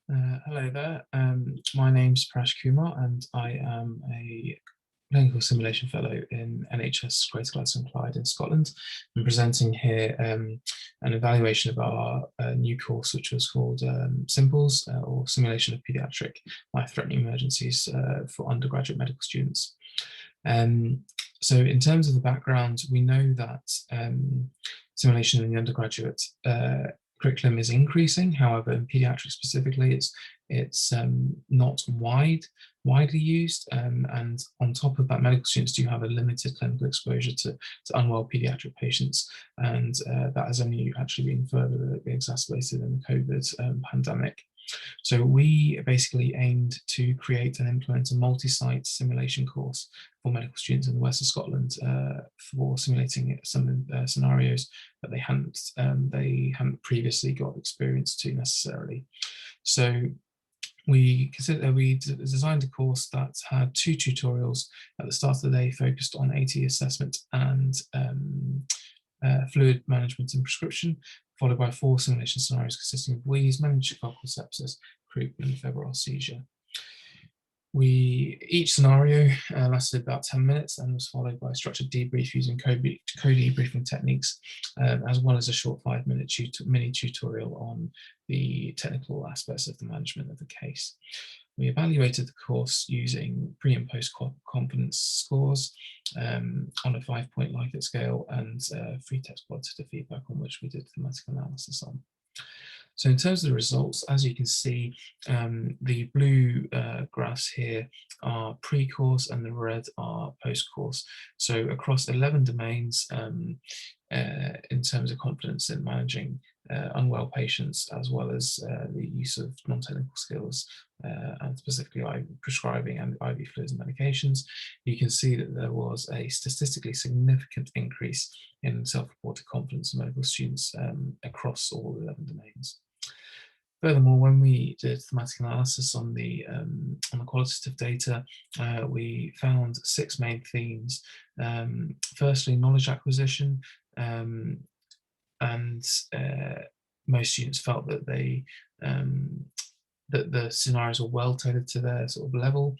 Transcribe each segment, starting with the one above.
Hello there. My name's Prash Kumar, and I am a clinical simulation fellow in NHS Greater Gladstone Clyde in Scotland. I'm presenting here an evaluation of our new course, which was called SimPLES, or Simulation of Paediatric Life-Threatening Emergencies for undergraduate medical students. So in terms of the background, we know that simulation in the undergraduate curriculum is increasing. However, in paediatrics specifically, it's not widely used, and on top of that, medical students do have a limited clinical exposure to unwell paediatric patients, and that has only actually been further exacerbated in the COVID pandemic. So we basically aimed to create and implement a multi-site simulation course for medical students in the west of Scotland for simulating some scenarios that they hadn't previously got experience to necessarily. So we designed a course that had 2 tutorials at the start of the day focused on AT assessment and fluid management and prescription, followed by 4 simulation scenarios consisting of wheeze, meningococcal sepsis, croup, and febrile seizure. Each scenario lasted about 10 minutes and was followed by a structured debrief using co-debriefing techniques, as well as a short 5-minute mini tutorial on the technical aspects of the management of the case. We evaluated the course using pre and post confidence scores on a 5-point Likert scale and 3 text qualitative feedback, on which we did thematic analysis on. So in terms of the results, as you can see, the blue graphs here are pre-course and the red are post-course. So across 11 domains, in terms of confidence in managing unwell patients, as well as the use of non-technical skills and specifically prescribing and IV fluids and medications, you can see that there was a statistically significant increase in self-reported confidence in medical students across all 11 domains. Furthermore, when we did thematic analysis on the qualitative data, we found 6 main themes. Firstly, knowledge acquisition, and most students felt that that the scenarios were well tailored to their sort of level.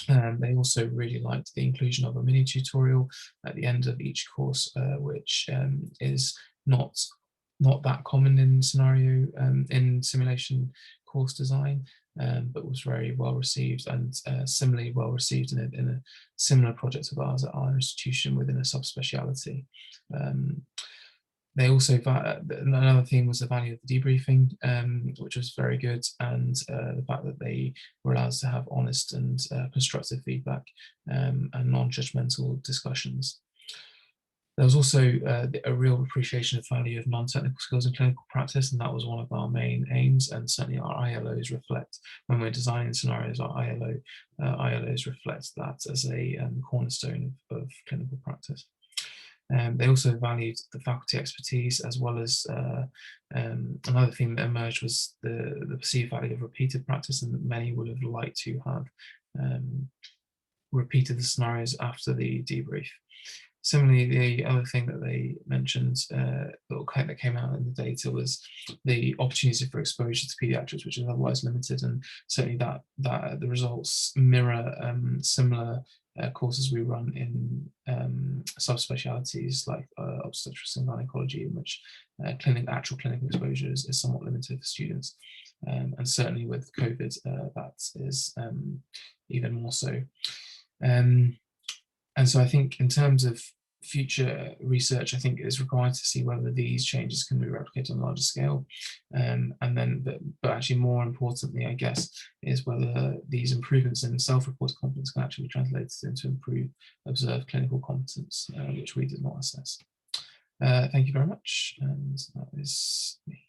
They also really liked the inclusion of a mini tutorial at the end of each course, which is not that common in in simulation course design, but was very well received, and similarly well received in a similar project of ours at our institution within a subspeciality. They also, another theme was the value of the debriefing, which was very good, and the fact that they were allowed to have honest and constructive feedback and non-judgmental discussions. There was also a real appreciation of the value of non-technical skills in clinical practice, and that was one of our main aims, and certainly our ILOs reflect, when we're designing scenarios, our ILOs reflect that as a cornerstone of clinical practice. They also valued the faculty expertise, as well as another theme that emerged was the perceived value of repeated practice, and that many would have liked to have repeated the scenarios after the debrief. Similarly, the other thing that they mentioned that came out in the data was the opportunity for exposure to paediatrics, which is otherwise limited, and certainly that the results mirror similar courses we run in subspecialties like obstetrics and gynecology, in which actual clinical exposure is somewhat limited for students, and certainly with COVID, that is even more so. And so I think in terms of future research, I think it is required to see whether these changes can be replicated on a larger scale. And then, but actually more importantly, I guess, is whether these improvements in self-reported competence can actually be translated into improved observed clinical competence, which we did not assess. Thank you very much. And that is me.